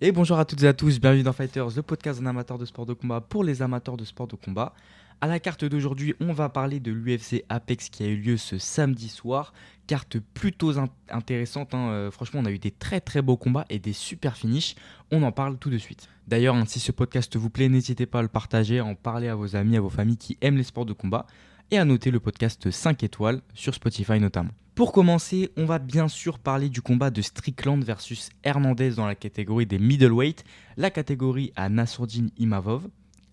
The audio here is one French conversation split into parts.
Et bonjour à toutes et à tous, bienvenue dans Fighters, le podcast d'un amateur de sport de combat pour les amateurs de sport de combat. À la carte d'aujourd'hui, on va parler de l'UFC Apex qui a eu lieu ce samedi soir. Carte plutôt intéressante, hein. Franchement on a eu des très très beaux combats et des super finishes. On en parle tout de suite. D'ailleurs, si ce podcast vous plaît, n'hésitez pas à le partager, à en parler à vos amis, à vos familles qui aiment les sports de combat et à noter le podcast 5 étoiles sur Spotify notamment. Pour commencer, on va bien sûr parler du combat de Strickland versus Hernandez dans la catégorie des middleweight, la catégorie à Nassourdine Imavov.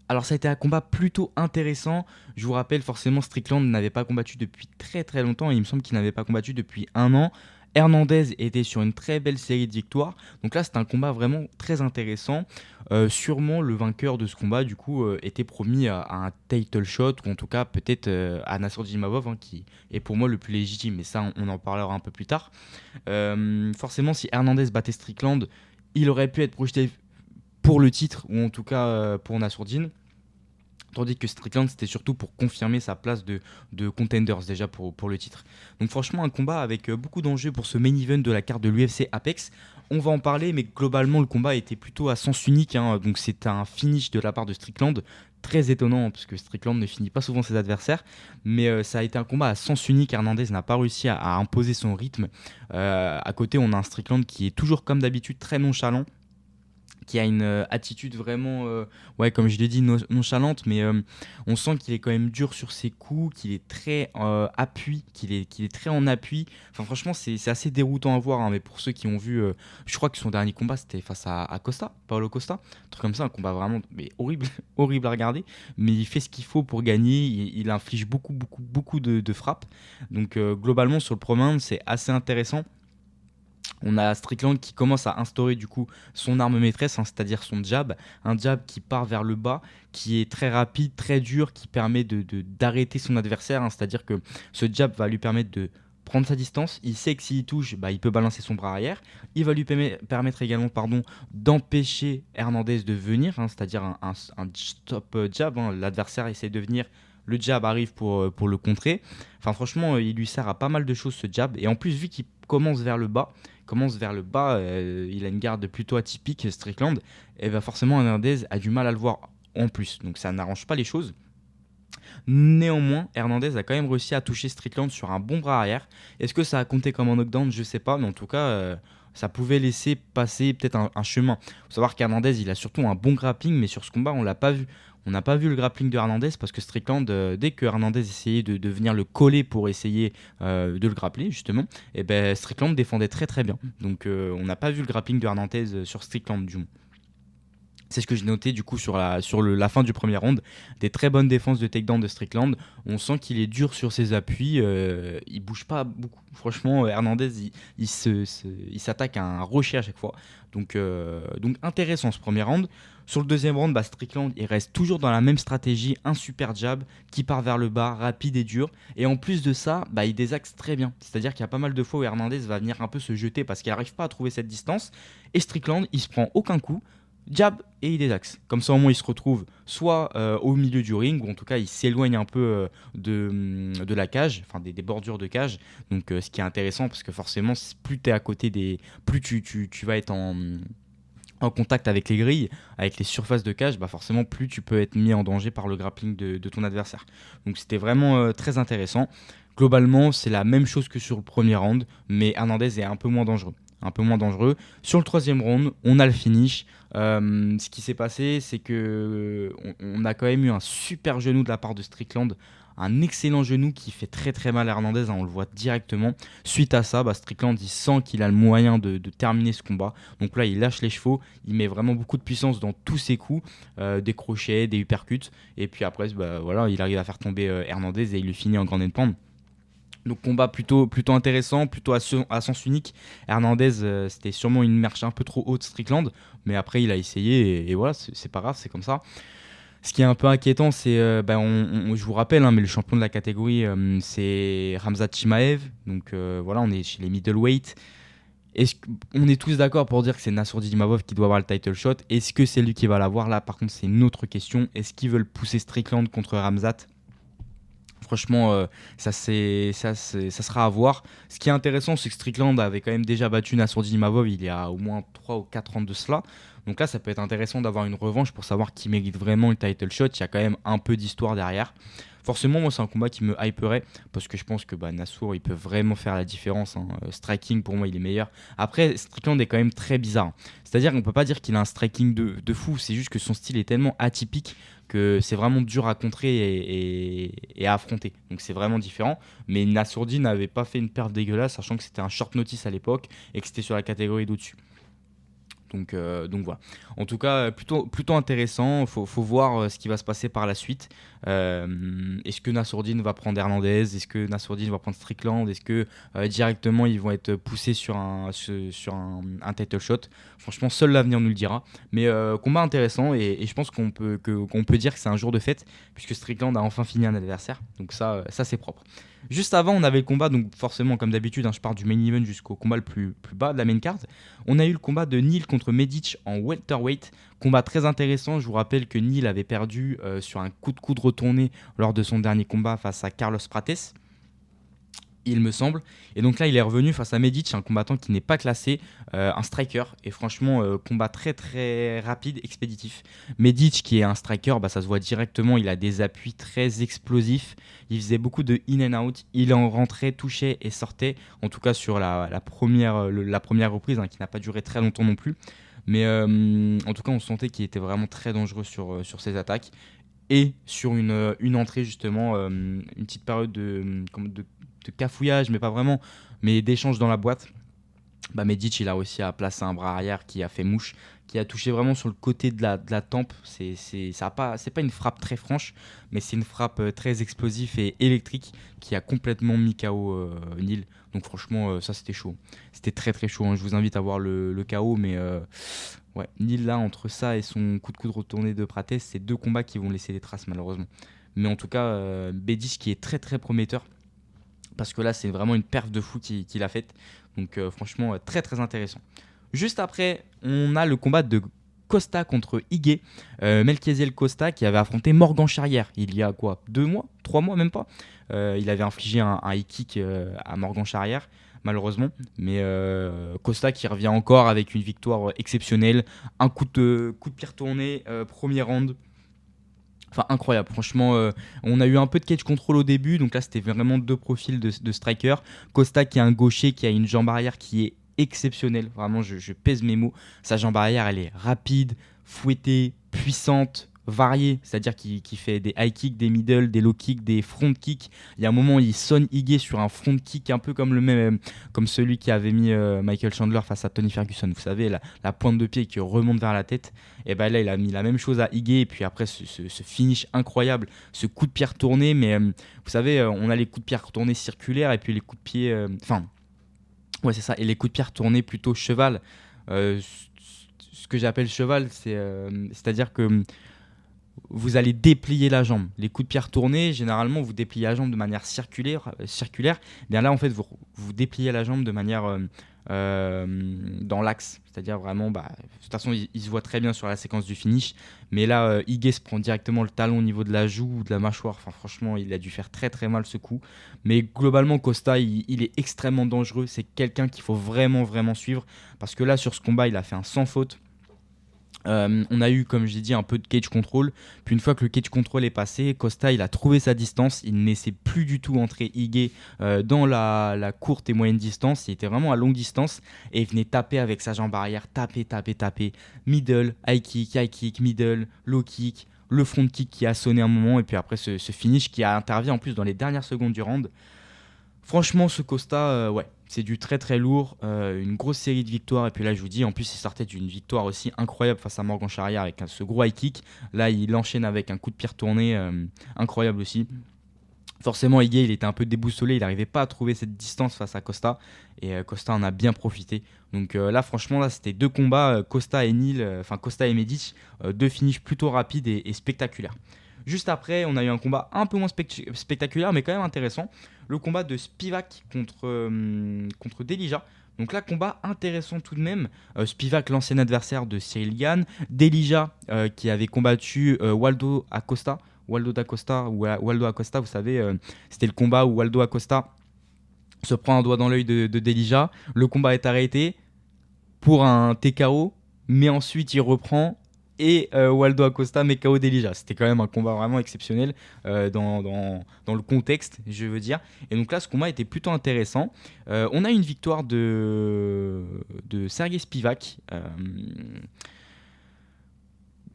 Alors ça a été un combat plutôt intéressant. Je vous rappelle, forcément Strickland n'avait pas combattu depuis très très longtemps et il me semble qu'il n'avait pas combattu depuis un an. Hernandez était sur une très belle série de victoires. Donc là, c'est un combat vraiment très intéressant. Sûrement, le vainqueur de ce combat, du coup, était promis à un title shot, ou en tout cas, peut-être à Nassourdine Imavov, hein, qui est pour moi le plus légitime. Mais ça, on en parlera un peu plus tard. Forcément, si Hernandez battait Strickland, il aurait pu être projeté pour le titre, ou en tout cas pour Nassourdine. Tandis que Strickland, c'était surtout pour confirmer sa place de contenders déjà pour le titre. Donc franchement, un combat avec beaucoup d'enjeux pour ce main event de la carte de l'UFC Apex. On va en parler, mais globalement, le combat était plutôt à sens unique, hein. Donc c'est un finish de la part de Strickland. Très étonnant, hein, parce que Strickland ne finit pas souvent ses adversaires. Mais ça a été un combat à sens unique. Hernandez n'a pas réussi à imposer son rythme. À côté, on a un Strickland qui est toujours, comme d'habitude, très nonchalant, qui a une attitude vraiment, ouais, comme je l'ai dit, nonchalante, mais on sent qu'il est quand même dur sur ses coups, qu'il est très appui, qu'il est très en appui. Enfin, franchement, c'est assez déroutant à voir, hein, mais pour ceux qui ont vu, je crois que son dernier combat, c'était face à Costa, Paulo Costa, un truc comme ça, un combat vraiment mais horrible, horrible à regarder, mais il fait ce qu'il faut pour gagner, il inflige beaucoup de frappes. Donc, globalement, sur le premier round, c'est assez intéressant. On a Strickland qui commence à instaurer du coup son arme maîtresse, hein, c'est-à-dire son jab, un jab qui part vers le bas, qui est très rapide, très dur, qui permet d'arrêter son adversaire, hein, c'est-à-dire que ce jab va lui permettre de prendre sa distance, il sait que s'il touche, il peut balancer son bras arrière, il va lui permettre également d'empêcher Hernandez de venir, hein, c'est-à-dire un stop jab, hein, l'adversaire essaie de venir, le jab arrive pour le contrer. Enfin franchement, il lui sert à pas mal de choses ce jab, et en plus vu qu'il commence vers le bas, il a une garde plutôt atypique, Strickland, et forcément Hernandez a du mal à le voir en plus, donc ça n'arrange pas les choses. Néanmoins, Hernandez a quand même réussi à toucher Strickland sur un bon bras arrière. Est-ce que ça a compté comme un knockdown? Je sais pas, mais en tout cas, ça pouvait laisser passer peut-être un chemin. Il faut savoir qu'Hernandez, il a surtout un bon grappling, mais sur ce combat, on l'a pas vu. On n'a pas vu le grappling de Hernandez parce que Strickland, dès que Hernandez essayait de venir le coller pour essayer de le grappler, justement, et ben Strickland défendait très très bien. Donc on n'a pas vu le grappling de Hernandez sur Strickland du moins. C'est ce que j'ai noté du coup sur la fin du premier round. Des très bonnes défenses de takedown de Strickland. On sent qu'il est dur sur ses appuis. Il bouge pas beaucoup. Franchement, Hernandez, il s'attaque à un rocher à chaque fois. Donc intéressant ce premier round. Sur le deuxième round, Strickland, il reste toujours dans la même stratégie. Un super jab qui part vers le bas, rapide et dur. Et en plus de ça, il désaxe très bien. C'est-à-dire qu'il y a pas mal de fois où Hernandez va venir un peu se jeter parce qu'il n'arrive pas à trouver cette distance. Et Strickland, il se prend aucun coup. Jab et il désaxe. Comme ça, au moins, il se retrouve soit au milieu du ring, ou en tout cas, il s'éloigne un peu de la cage, enfin des bordures de cage. Donc, ce qui est intéressant, parce que forcément, plus tu es à côté des. Plus tu vas être en contact avec les grilles, avec les surfaces de cage, forcément, plus tu peux être mis en danger par le grappling de ton adversaire. Donc, c'était vraiment très intéressant. Globalement, c'est la même chose que sur le premier round, mais Hernandez est un peu moins dangereux. Sur le troisième round, on a le finish. Ce qui s'est passé, c'est que on a quand même eu un super genou de la part de Strickland, un excellent genou qui fait très très mal à Hernandez, hein, on le voit directement. Suite à ça, Strickland il sent qu'il a le moyen de terminer ce combat. Donc là, il lâche les chevaux, il met vraiment beaucoup de puissance dans tous ses coups, des crochets, des uppercuts, et puis après, voilà, il arrive à faire tomber Hernandez et il le finit en grand endpoint. Donc combat plutôt intéressant, plutôt à sens unique. Hernandez, c'était sûrement une marche un peu trop haute Strickland, mais après il a essayé et voilà, c'est pas grave, c'est comme ça. Ce qui est un peu inquiétant, c'est, je vous rappelle, hein, mais le champion de la catégorie, c'est Khamzat Chimaev. Donc voilà, on est chez les middleweight. On est tous d'accord pour dire que c'est Nassourdine Imavov qui doit avoir le title shot. Est-ce que c'est lui qui va l'avoir? Là, par contre, c'est une autre question. Est-ce qu'ils veulent pousser Strickland contre Khamzat? Franchement, ça sera à voir. Ce qui est intéressant, c'est que Strickland avait quand même déjà battu Nassourdine Imavov il y a au moins 3 ou 4 ans de cela. Donc là, ça peut être intéressant d'avoir une revanche pour savoir qui mérite vraiment le title shot. Il y a quand même un peu d'histoire derrière. Forcément, moi, c'est un combat qui me hyperait parce que je pense que Nassour, il peut vraiment faire la différence, hein. Striking, pour moi, il est meilleur. Après, Strickland est quand même très bizarre. C'est-à-dire qu'on ne peut pas dire qu'il a un striking de fou. C'est juste que son style est tellement atypique que c'est vraiment dur à contrer et à affronter. Donc c'est vraiment différent. Mais Nassourdine n'avait pas fait une perf dégueulasse, sachant que c'était un short notice à l'époque et que c'était sur la catégorie d'au-dessus. Donc voilà. En tout cas, plutôt intéressant. Faut voir ce qui va se passer par la suite. Est-ce que Nassourdine va prendre Hernandez? Est-ce que Nassourdine va prendre Strickland? Est-ce que directement ils vont être poussés sur un title shot? Franchement, seul l'avenir nous le dira. Mais combat intéressant et je pense qu'on peut dire que c'est un jour de fête puisque Strickland a enfin fini un adversaire. Donc ça c'est propre. Juste avant, on avait le combat, donc forcément, comme d'habitude, hein, je pars du main event jusqu'au combat le plus bas de la main card. On a eu le combat de Neal contre Medic en welterweight. Combat très intéressant. Je vous rappelle que Neal avait perdu sur un coup de coude retourné lors de son dernier combat face à Carlos Prates, il me semble. Et donc là, il est revenu face à Medic, un combattant qui n'est pas classé, un striker. Et franchement, combat très très rapide, expéditif. Medic, qui est un striker, ça se voit directement, il a des appuis très explosifs. Il faisait beaucoup de in and out. Il en rentrait, touchait et sortait. En tout cas sur la première reprise, hein, qui n'a pas duré très longtemps non plus. Mais en tout cas, on sentait qu'il était vraiment très dangereux sur ses attaques. Et sur une entrée, justement, une petite période de cafouillage, mais pas vraiment, mais d'échange dans la boîte. Medic, il a réussi à placer un bras arrière qui a fait mouche, qui a touché vraiment sur le côté de la tempe. C'est pas une frappe très franche, mais c'est une frappe très explosive et électrique qui a complètement mis KO Neal. Donc franchement, ça c'était chaud. C'était très très chaud, hein. Je vous invite à voir le KO, mais ouais, Neal là, entre ça et son coup de coude retourné de Prates, c'est deux combats qui vont laisser des traces malheureusement. Mais en tout cas, Medic qui est très très prometteur parce que là c'est vraiment une perf de fou qu'il a faite. Donc franchement très très intéressant. Juste après, on a le combat de Costa contre Ige. Melchiesiel Costa qui avait affronté Morgan Charrière il y a quoi, 2 mois, 3 mois même pas. Il avait infligé un high kick à Morgan Charrière malheureusement, mais Costa qui revient encore avec une victoire exceptionnelle, un coup de pied retourné, premier round. Enfin, incroyable, franchement, on a eu un peu de cage control au début, donc là c'était vraiment deux profils de striker. Costa qui est un gaucher, qui a une jambe arrière qui est exceptionnelle, vraiment je pèse mes mots. Sa jambe arrière elle est rapide, fouettée, puissante, variée, c'est-à-dire qu'il fait des high kicks, des middle, des low kicks, des front kicks. Il y a un moment il sonne Ige sur un front kick un peu comme le même, comme celui qui avait mis Michael Chandler face à Tony Ferguson, vous savez, la pointe de pied qui remonte vers la tête. Et là il a mis la même chose à Ige et puis après ce finish incroyable, ce coup de pied retourné, mais vous savez, on a les coups de pied retournés circulaires et puis les coups de pied, ouais c'est ça, et les coups de pied retournés plutôt cheval. Ce que j'appelle cheval, c'est-à-dire que vous allez déplier la jambe. Les coups de pied retournés, généralement, vous dépliez la jambe de manière circulaire. Bien là, en fait, vous dépliez la jambe de manière dans l'axe. C'est-à-dire vraiment, de toute façon, il se voit très bien sur la séquence du finish. Mais là, Ige se prend directement le talon au niveau de la joue ou de la mâchoire. Enfin, franchement, il a dû faire très très mal ce coup. Mais globalement, Costa, il est extrêmement dangereux. C'est quelqu'un qu'il faut vraiment vraiment suivre. Parce que là, sur ce combat, il a fait un sans faute. On a eu, comme j'ai dit, un peu de cage control. Puis une fois que le cage control est passé, Costa il a trouvé sa distance. Il ne laissait plus du tout entrer Ige dans la courte et moyenne distance. Il était vraiment à longue distance et il venait taper avec sa jambe arrière, taper. Middle, high kick, middle, low kick, le front kick qui a sonné un moment et puis après ce finish qui a intervenu en plus dans les dernières secondes du round. Franchement, ce Costa, ouais, c'est du très très lourd, une grosse série de victoires. Et puis là, je vous dis, en plus, il sortait d'une victoire aussi incroyable face à Morgan Charrière avec ce gros high kick. Là, il enchaîne avec un coup de pied retourné, incroyable aussi. Forcément, Ige, il était un peu déboussolé, il n'arrivait pas à trouver cette distance face à Costa. Et Costa en a bien profité. Donc là, franchement, là, c'était deux combats, Costa et Neal, enfin Costa et Medic, deux finishes plutôt rapides et spectaculaires. Juste après, on a eu un combat un peu moins spectaculaire, mais quand même intéressant. Le combat de Spivak contre Delija. Donc là, combat intéressant tout de même. Spivak, l'ancien adversaire de Cyril Gann. Delija, qui avait combattu Waldo Acosta. Waldo d'Acosta, ou Waldo Acosta, vous savez, c'était le combat où Waldo Acosta se prend un doigt dans l'œil de Delija. Le combat est arrêté pour un TKO, mais ensuite il reprend et Waldo Acosta met KO Delija. C'était quand même un combat vraiment exceptionnel dans le contexte, je veux dire. Et donc là, ce combat était plutôt intéressant. On a une victoire de Sergey Spivak.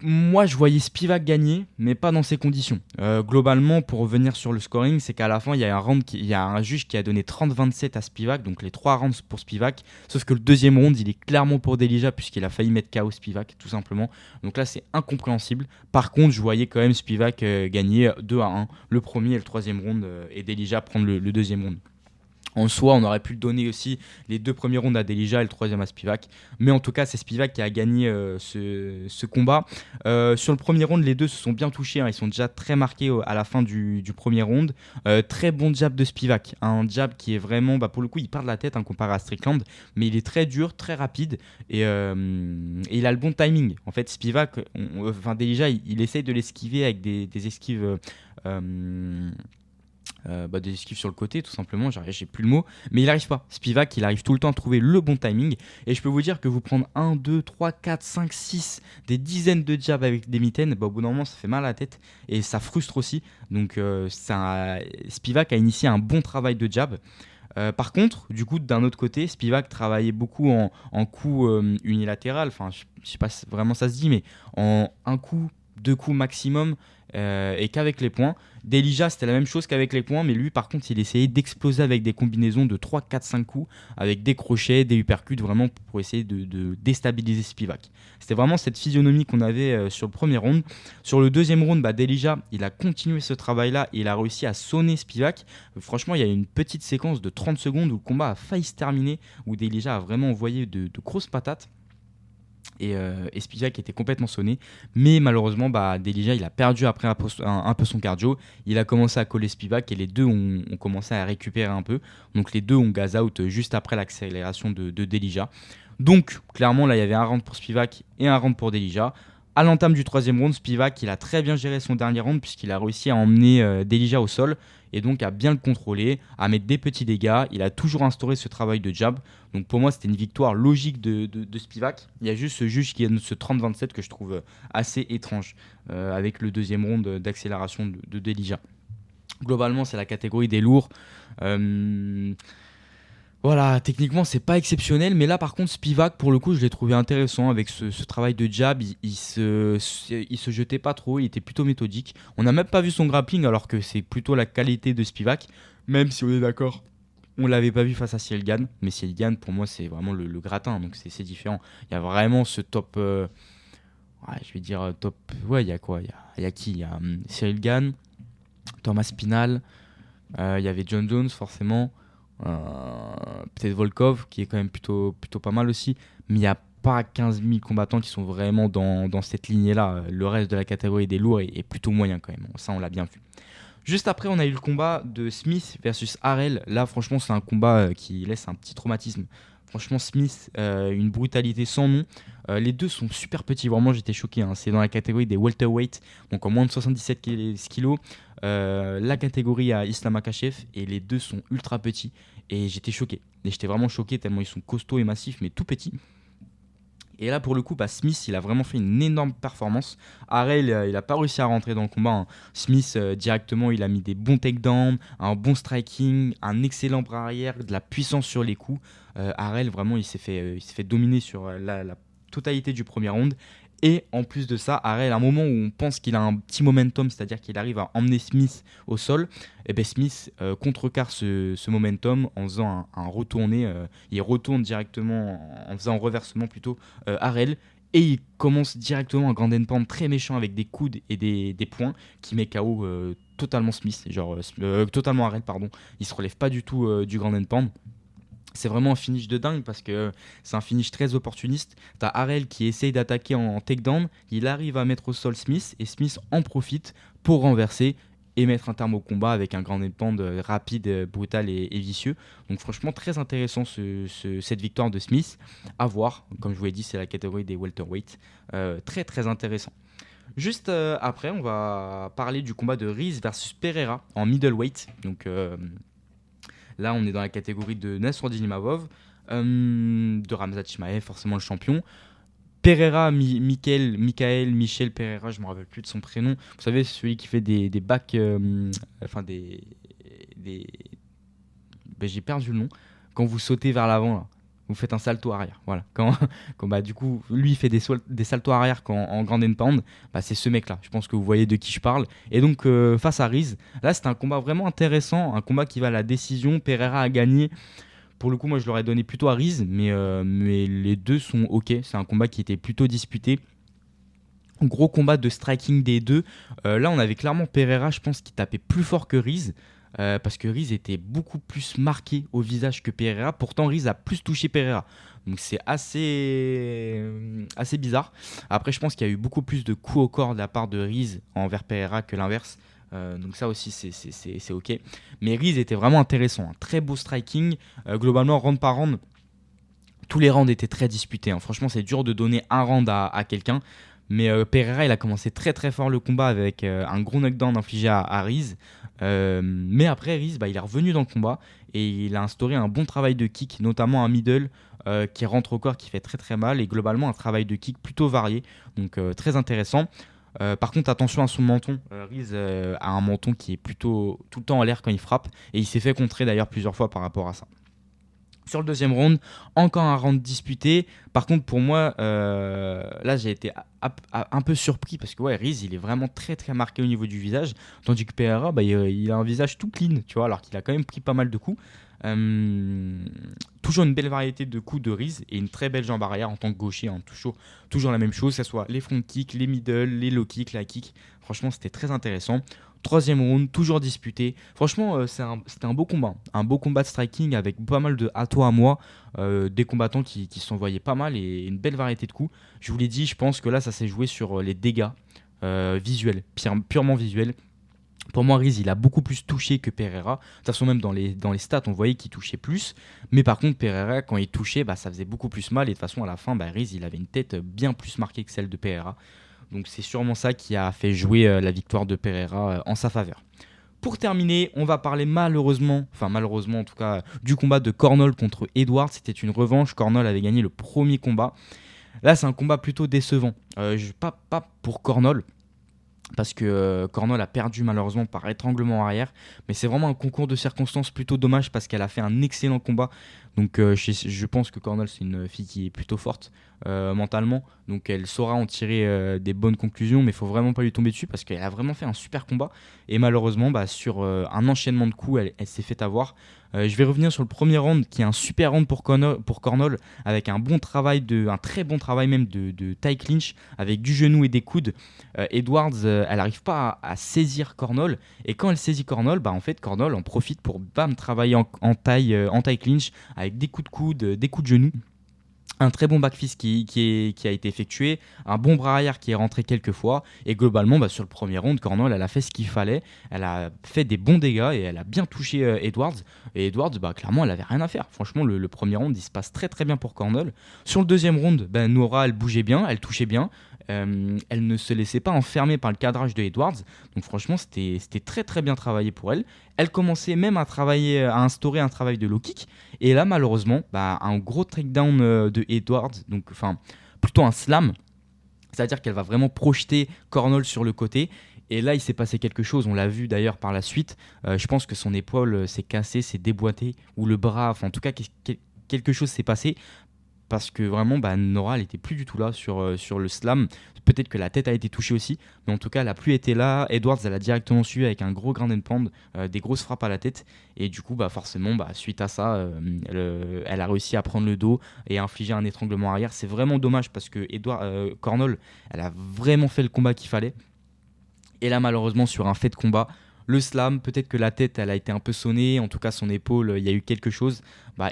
Moi, je voyais Spivak gagner, mais pas dans ces conditions. Globalement, pour revenir sur le scoring, c'est qu'à la fin, il y a un juge qui a donné 30-27 à Spivak, donc les 3 rounds pour Spivak. Sauf que le deuxième round, il est clairement pour Delija, puisqu'il a failli mettre KO Spivak, tout simplement. Donc là, c'est incompréhensible. Par contre, je voyais quand même Spivak gagner 2-1, le premier et le troisième round, et Delija prendre le deuxième round. En soi, on aurait pu le donner aussi les 2 premiers rounds à Delija et le troisième à Spivak. Mais en tout cas, c'est Spivak qui a gagné ce combat. Sur le premier round, les deux se sont bien touchés. Ils sont déjà très marqués à la fin du premier round. Très bon jab de Spivak. Un jab qui est vraiment, pour le coup, il part de la tête comparé à Strickland. Mais il est très dur, très rapide. Et il a le bon timing. En fait, Spivak, Delija, il essaye de l'esquiver avec des esquives... des esquives sur le côté, tout simplement, j'ai plus le mot, mais il n'arrive pas. Spivak, il arrive tout le temps à trouver le bon timing, et je peux vous dire que vous prendre 1, 2, 3, 4, 5, 6, des dizaines de jabs avec des mitaines, au bout d'un moment, ça fait mal à la tête, et ça frustre aussi. Donc Spivak a initié un bon travail de jab. Par contre, du coup, d'un autre côté, Spivak travaillait beaucoup en coup unilatéral, enfin, je sais pas si vraiment ça se dit, mais en un coup, 2 coups maximum, et qu'avec les points. Delija, c'était la même chose qu'avec les points, mais lui, par contre, il essayait d'exploser avec des combinaisons de 3, 4, 5 coups, avec des crochets, des uppercuts, vraiment pour essayer de déstabiliser Spivak. C'était vraiment cette physionomie qu'on avait sur le premier round. Sur le deuxième round, Delija, il a continué ce travail-là et il a réussi à sonner Spivak. Franchement, il y a une petite séquence de 30 secondes où le combat a failli se terminer, où Delija a vraiment envoyé de grosses patates. Et Spivak était complètement sonné, mais malheureusement Delija il a perdu après un peu son cardio, il a commencé à coller Spivak et les deux ont commencé à récupérer un peu, donc les deux ont gaz out juste après l'accélération de Delija. Donc clairement là il y avait un round pour Spivak et un round pour Delija. À l'entame du troisième round, Spivak il a très bien géré son dernier round puisqu'il a réussi à emmener Delija au sol et donc à bien le contrôler, à mettre des petits dégâts. Il a toujours instauré ce travail de jab. Donc pour moi, c'était une victoire logique de Spivak. Il y a juste ce juge qui donne ce 30-27 que je trouve assez étrange avec le deuxième round d'accélération de Delija. Globalement, c'est la catégorie des lourds. Voilà, techniquement, c'est pas exceptionnel, mais là, par contre, Spivak, pour le coup, je l'ai trouvé intéressant avec ce travail de jab. Il se jetait pas trop, il était plutôt méthodique. On n'a même pas vu son grappling, alors que c'est plutôt la qualité de Spivak, même si on est d'accord. On l'avait pas vu face à Cyril Gane, mais Cyril Gane, pour moi, c'est vraiment le gratin, donc c'est différent. Il y a vraiment ce top. Je vais dire top. Ouais, il y a quoi Il y a qui Il y a Cyril Gane, Thomas Spinal, il y avait John Jones, forcément. Peut-être Volkov qui est quand même plutôt pas mal aussi, mais il n'y a pas 15 000 combattants qui sont vraiment dans cette lignée là. Le reste de la catégorie des lourds est plutôt moyen quand même, ça on l'a bien vu. Juste après, on a eu le combat de Smith versus Harrell. Là, franchement, c'est un combat qui laisse un petit traumatisme. Franchement, Smith, une brutalité sans nom. Les deux sont super petits, vraiment, j'étais choqué. C'est dans la catégorie des welterweight, donc en moins de 77 kilos. La catégorie à Islam Makhachev, et les deux sont ultra petits. Et j'étais choqué. Et j'étais vraiment choqué tellement ils sont costauds et massifs, mais tout petits. Et là, pour le coup, Smith, il a vraiment fait une énorme performance. Harrell, il n'a pas réussi à rentrer dans le combat. Smith, directement, il a mis des bons takedowns, un bon striking, un excellent bras arrière, de la puissance sur les coups. Harrell, vraiment, il s'est fait dominer sur la totalité du premier round. Et en plus de ça, Harrell, à un moment où on pense qu'il a un petit momentum, c'est-à-dire qu'il arrive à emmener Smith au sol, et Smith contrecarre ce momentum en faisant un retourné. Il retourne directement, en faisant un reversement plutôt, Harrell. Et il commence directement un grand endpoint très méchant avec des coudes et des poings qui met KO totalement Smith, totalement Harrell, pardon. Il se relève pas du tout du grand endpoint. C'est vraiment un finish de dingue parce que c'est un finish très opportuniste. T'as Harrell qui essaye d'attaquer en takedown, il arrive à mettre au sol Smith et Smith en profite pour renverser et mettre un terme au combat avec un grand endpoint rapide, brutal et vicieux. Donc franchement très intéressant cette victoire de Smith. À voir, comme je vous l'ai dit, c'est la catégorie des welterweight. Très très intéressant. Juste après, on va parler du combat de Riz versus Pereira en middleweight. Donc là, on est dans la catégorie de Nassourdine Imavov, de Ramzat Chimaev, forcément le champion. Pereira, Michel Pereira, je me rappelle plus de son prénom. Vous savez, celui qui fait des backs, enfin des ben, j'ai perdu le nom. Quand vous sautez vers l'avant, là, vous faites un salto arrière. Voilà. Bah, du coup, lui, il fait des saltos arrière en Grand and Pound. Bah, c'est ce mec-là. Je pense que vous voyez de qui je parle. Et donc, face à Riz, là, c'était un combat vraiment intéressant. Un combat qui va à la décision. Pereira a gagné. Pour le coup, moi, je l'aurais donné plutôt à Riz. Mais les deux sont OK. C'est un combat qui était plutôt disputé. Gros combat de striking des deux. Là, on avait clairement Pereira, je pense, qui tapait plus fort que Riz. Parce que Riz était beaucoup plus marqué au visage que Pereira. Pourtant, Riz a plus touché Pereira. Donc c'est assez bizarre. Après, je pense qu'il y a eu beaucoup plus de coups au corps de la part de Riz envers Pereira que l'inverse. Donc ça aussi, c'est OK. Mais Riz était vraiment intéressant. Un très beau striking. Globalement, round par round, tous les rounds étaient très disputés, hein. Franchement, c'est dur de donner un round à quelqu'un. Mais Pereira, il a commencé très très fort le combat avec un gros knockdown infligé à Riz. Mais après, Riz, bah, il est revenu dans le combat et il a instauré un bon travail de kick, notamment un middle qui rentre au corps, qui fait très très mal. Et globalement, un travail de kick plutôt varié. Donc très intéressant. Par contre, attention à son menton. Riz a un menton qui est plutôt tout le temps en l'air quand il frappe. Et il s'est fait contrer d'ailleurs plusieurs fois par rapport à ça. Sur le deuxième round, encore un round disputé. Par contre, pour moi, là, j'ai été un peu surpris parce que ouais, Riz, il est vraiment très très marqué au niveau du visage, tandis que Pereira, bah, il a un visage tout clean, tu vois, alors qu'il a quand même pris pas mal de coups. Toujours une belle variété de coups de Riz et une très belle jambe arrière en tant que gaucher, hein. Toujours la même chose, que ce soit les front kicks, les middle, les low kicks, la kick. Franchement, c'était très intéressant. Troisième round, toujours disputé. Franchement, c'était un beau combat. Un beau combat de striking avec pas mal de à toi à moi. Des combattants qui s'envoyaient pas mal et une belle variété de coups. Je vous l'ai dit, je pense que là, ça s'est joué sur les dégâts visuels, purement visuels. Pour moi, Riz, il a beaucoup plus touché que Pereira. De toute façon, même dans les stats, on voyait qu'il touchait plus. Mais par contre, Pereira, quand il touchait, bah, ça faisait beaucoup plus mal. Et de toute façon, à la fin, bah, Riz, il avait une tête bien plus marquée que celle de Pereira. Donc c'est sûrement ça qui a fait jouer la victoire de Pereira en sa faveur. Pour terminer, on va parler malheureusement en tout cas, du combat de Cornol contre Edwards. C'était une revanche. Cornol avait gagné le premier combat. Là, c'est un combat plutôt décevant. Pas pour Cornol, parce que Cornol a perdu malheureusement par étranglement arrière. Mais c'est vraiment un concours de circonstances plutôt dommage parce qu'elle a fait un excellent combat. Donc je pense que Cornol, c'est une fille qui est plutôt forte mentalement. Donc elle saura en tirer des bonnes conclusions, mais il faut vraiment pas lui tomber dessus parce qu'elle a vraiment fait un super combat. Et malheureusement, bah, sur un enchaînement de coups, elle s'est fait avoir. Je vais revenir sur le premier round qui est un super round pour Cornol avec un très bon travail même de tie clinch avec du genou et des coudes. Edwards, elle n'arrive pas à saisir Cornol et quand elle saisit Cornol, bah en fait Cornol en profite pour travailler en taille clinch avec des coups de coude, des coups de genou. Un très bon backfist qui a été effectué, un bon bras arrière qui est rentré quelques fois, et globalement, bah, sur le premier round, Cornol, elle a fait ce qu'il fallait, elle a fait des bons dégâts et elle a bien touché Edwards. Et Edwards, bah, clairement, elle avait rien à faire. Franchement, le premier round, il se passe très très bien pour Cornol. Sur le deuxième round, bah, Nora, elle bougeait bien, elle touchait bien, elle ne se laissait pas enfermer par le cadrage de Edwards. Donc franchement, c'était très très bien travaillé pour elle. Elle commençait même à instaurer un travail de low kick. Et là, malheureusement, bah, un gros takedown de Edwards, donc enfin plutôt un slam. C'est-à-dire qu'elle va vraiment projeter Cornol sur le côté. Et là, il s'est passé quelque chose. On l'a vu d'ailleurs par la suite. Je pense que son épaule s'est cassée, s'est déboîtée, ou le bras. Enfin, en tout cas, quelque chose s'est passé parce que vraiment, bah, Nora, elle était plus du tout là sur le slam. Peut-être que la tête a été touchée aussi, mais en tout cas, elle a plus été là. Edwards, elle a directement suivi avec un gros ground and pound, des grosses frappes à la tête. Et du coup, bah, forcément, bah, suite à ça, elle a réussi à prendre le dos et à infliger un étranglement arrière. C'est vraiment dommage parce que Cornol, elle a vraiment fait le combat qu'il fallait. Et là, malheureusement, sur un fait de combat, Le slam, peut-être que la tête, elle a été un peu sonnée, en tout cas son épaule, il y a eu quelque chose.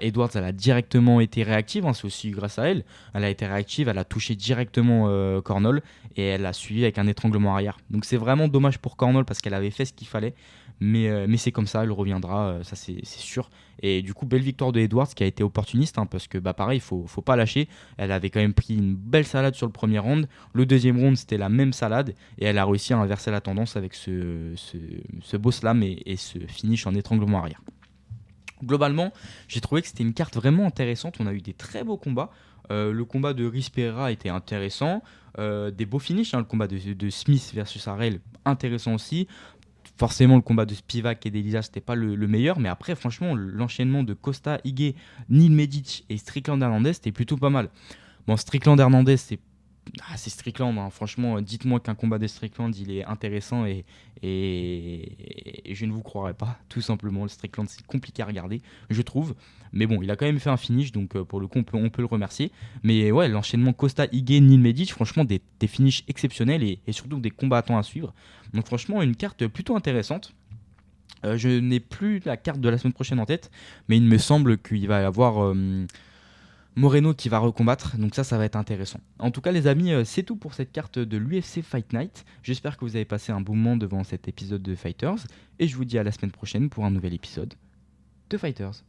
Edwards, elle a directement été réactive, hein, c'est aussi grâce à elle. Elle a été réactive, elle a touché directement Cornol et elle a suivi avec un étranglement arrière. Donc c'est vraiment dommage pour Cornol parce qu'elle avait fait ce qu'il fallait. Mais c'est comme ça, elle reviendra, ça c'est sûr. Et du coup, belle victoire de Edwards qui a été opportuniste, hein, parce que pareil, faut pas lâcher. Elle avait quand même pris une belle salade sur le premier round. Le deuxième round, c'était la même salade. Et elle a réussi à inverser la tendance avec ce beau slam et ce finish en étranglement arrière. Globalement, j'ai trouvé que c'était une carte vraiment intéressante. On a eu des très beaux combats. Le combat de Rhys Pereira était intéressant. Des beaux finishes, hein, le combat de Smith versus Harrell, intéressant aussi. Forcément, le combat de Spivak et d'Elisa, c'était pas le meilleur, mais après, franchement, l'enchaînement de Costa, Higuet, Neil Medic et Strickland Hernandez, c'était plutôt pas mal. Bon, Strickland Hernandez, c'est Strickland, hein. Franchement, dites-moi qu'un combat de Strickland, il est intéressant et je ne vous croirais pas, tout simplement. Le Strickland, c'est compliqué à regarder, je trouve. Mais bon, il a quand même fait un finish, donc pour le coup, on peut le remercier. Mais ouais, l'enchaînement Costa, Higuet, Neil Medic, franchement, des finishes exceptionnels et surtout des combattants à suivre. Donc franchement, une carte plutôt intéressante. Je n'ai plus la carte de la semaine prochaine en tête, mais il me semble qu'il va y avoir Moreno qui va recombattre, donc ça va être intéressant. En tout cas les amis, c'est tout pour cette carte de l'UFC Fight Night. J'espère que vous avez passé un bon moment devant cet épisode de Fighters, et je vous dis à la semaine prochaine pour un nouvel épisode de Fighters.